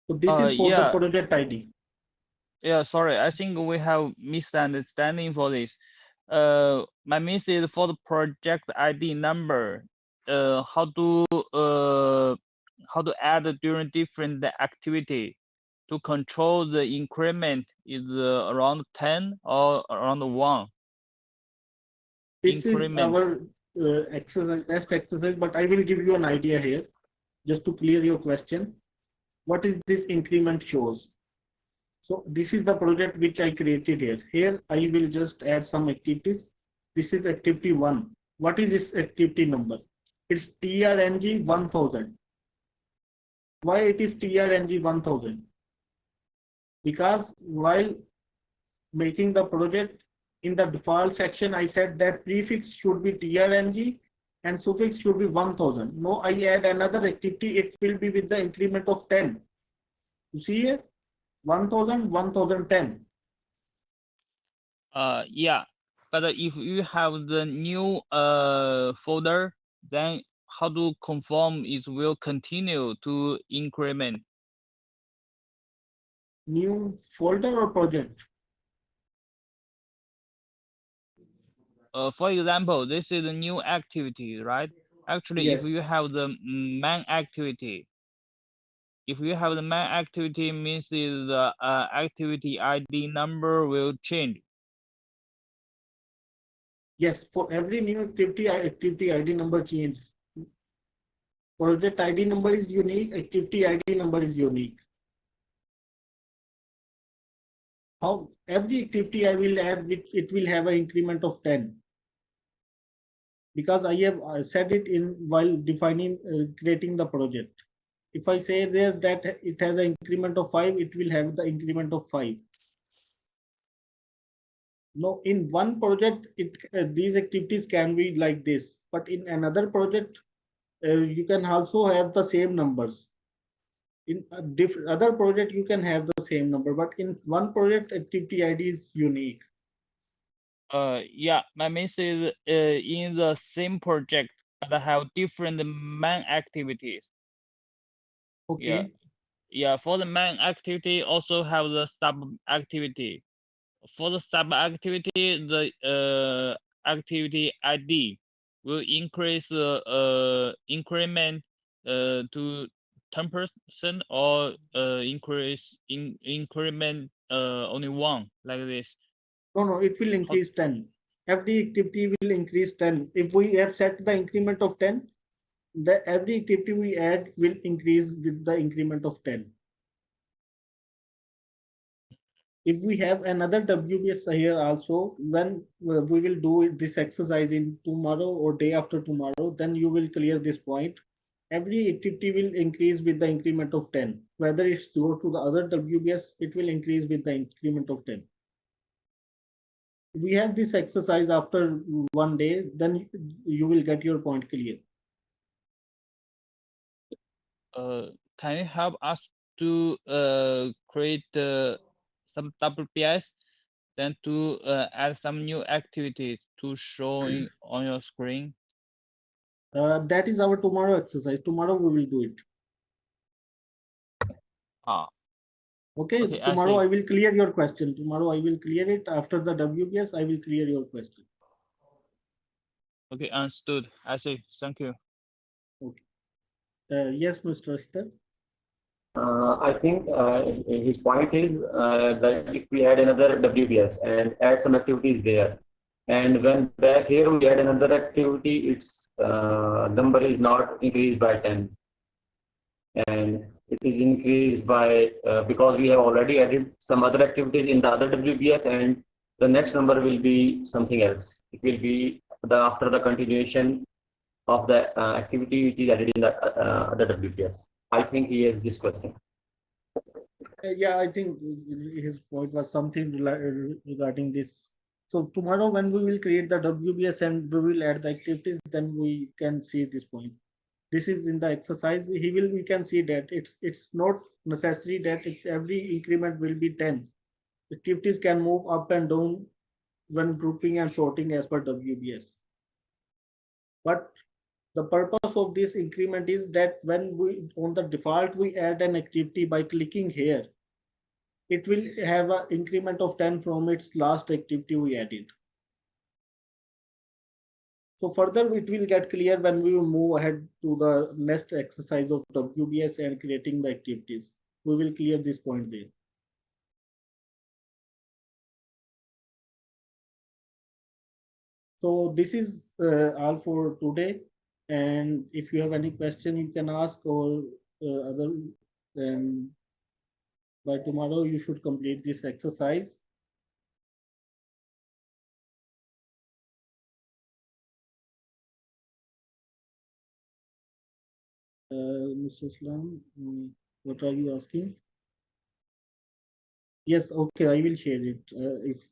So this is for the
Yeah.
project ID.
Yeah, sorry, I think we have misunderstanding for this. My message is for the project ID number. How to add during different activity to control the increment is around 10 or around 1.
This
Increment.
is our exercise, next exercise, but I will give you an idea here, just to clear your question. What is this increment shows? So this is the project which I created here. Here I will just add some activities. This is activity 1. What is its activity number? It's TRNG 1000. Why it is TRNG 1000? Because while making the project, in the default section, I said that prefix should be TRNG and suffix should be 1000. No, I add another activity, it will be with the increment of 10. You see here, 1000, 1010.
Yeah, but if you have the new folder, then how to confirm it will continue to increment?
New folder or project?
For example, this is a new activity, right? Actually, if
Yes.
you have the main activity, if you have the main activity, means the activity ID number will change.
Yes, for every new activity, activity ID number change. Project ID number is unique, activity ID number is unique. How every activity I will add, it will have an increment of 10. Because I have said it in while defining, creating the project. If I say there that it has an increment of 5, it will have the increment of 5. No, in one project, these activities can be like this, but in another project, you can also have the same numbers. In a different other project, you can have the same number, but in one project, activity ID is unique.
Yeah, my means is in the same project, but have different main activities.
Okay.
Yeah, for the main activity, also have the sub activity. For the sub activity, the activity ID will increase increment to 10% or increment only 1 like this.
No, it will increase 10. Every activity will increase 10. If we have set the increment of 10, every activity we add will increase with the increment of 10. If we have another WBS here also, when we will do this exercise in tomorrow or day after tomorrow, then you will clear this point. Every activity will increase with the increment of 10. Whether it's go to the other WBS, it will increase with the increment of 10. We have this exercise after one day, then you will get your point clear.
Can you help us to create some WBS, then to add some new activities to show on your screen?
That is our tomorrow exercise. Tomorrow we will do it. Okay, tomorrow I will clear your question. Tomorrow I will clear it. After the WBS, I will clear your question.
Okay, understood. I see. Thank you.
Okay. Yes, Mr. Esther.
I think his point is that if we add another WBS and add some activities there, and when back here we add another activity, its number is not increased by 10, and it is increased by because we have already added some other activities in the other WBS, and the next number will be something else. It will be after the continuation of the activity which is added in the other WBS. I think he has this question.
Yeah, I think his point was something regarding this. So tomorrow when we will create the WBS and we will add the activities, then we can see this point. This is in the exercise. We can see that it's not necessary that every increment will be 10. Activities can move up and down when grouping and sorting as per WBS. But the purpose of this increment is that when we on the default we add an activity by clicking here, it will have an increment of 10 from its last activity we added. So further it will get clear when we will move ahead to the next exercise of WBS and creating the activities. We will clear this point there. So this is all for today. And if you have any question, you can ask, or other. Then by tomorrow you should complete this exercise. Mr. Islam, what are you asking? Yes, okay, I will share it. If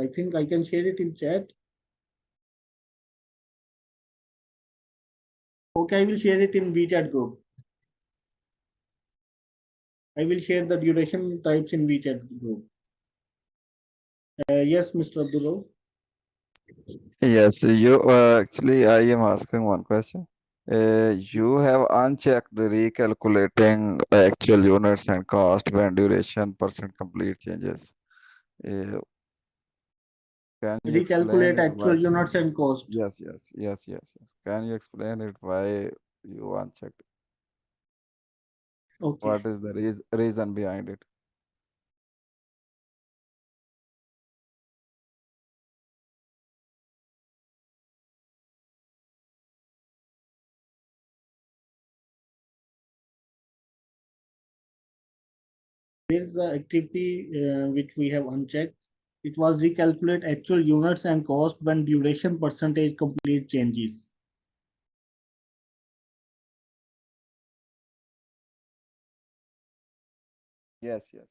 I think I can share it in chat. Okay, I will share it in WeChat group. I will share the duration types in WeChat group. Yes, Mr. Abdullah.
Yes, you actually, I am asking one question. You have unchecked the recalculating actual units and cost when duration % complete changes. Can you
Recalculate actual units and cost.
Yes. Can you explain it why you unchecked?
Okay.
What is the reason behind it?
There is an activity which we have unchecked. It was recalculate actual units and cost when duration percentage complete changes.
Yes, yes.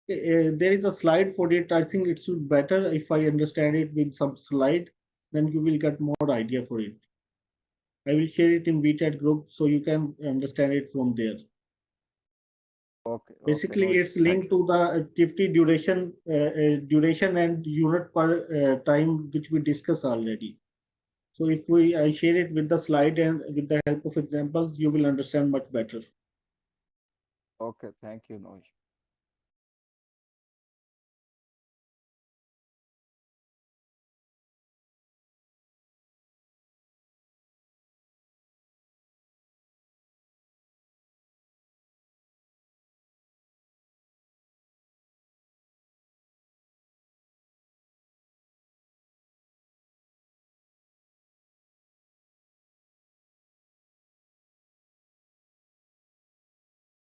There is a slide for it. I think it should better if I understand it with some slide, then you will get more idea for it. I will share it in WeChat group so you can understand it from there.
Okay.
Basically,
no
it's
issue. Thank
linked to the activity duration, duration and unit per time, which we discussed already. So if I share it with the slide and with the help of examples, you will understand much better.
you. Okay, thank you, no issue.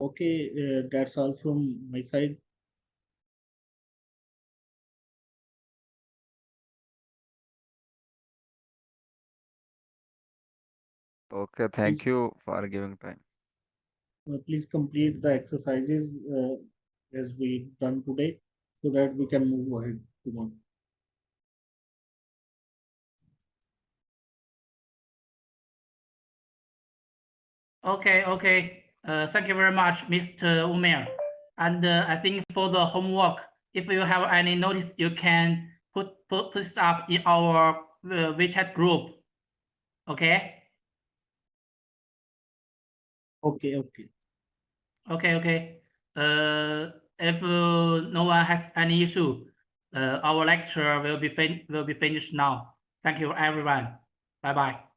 Okay, that's all from my side.
Okay, thank you for giving time.
Please complete the exercises as we done today so that we can move ahead tomorrow.
Okay. Thank you very much, Mr. Umair. And I think for the homework, if you have any notice, you can put this up in our WeChat group. Okay.
Okay.
If no one has any issue, our lecture will be finished now. Thank you, everyone. Bye bye.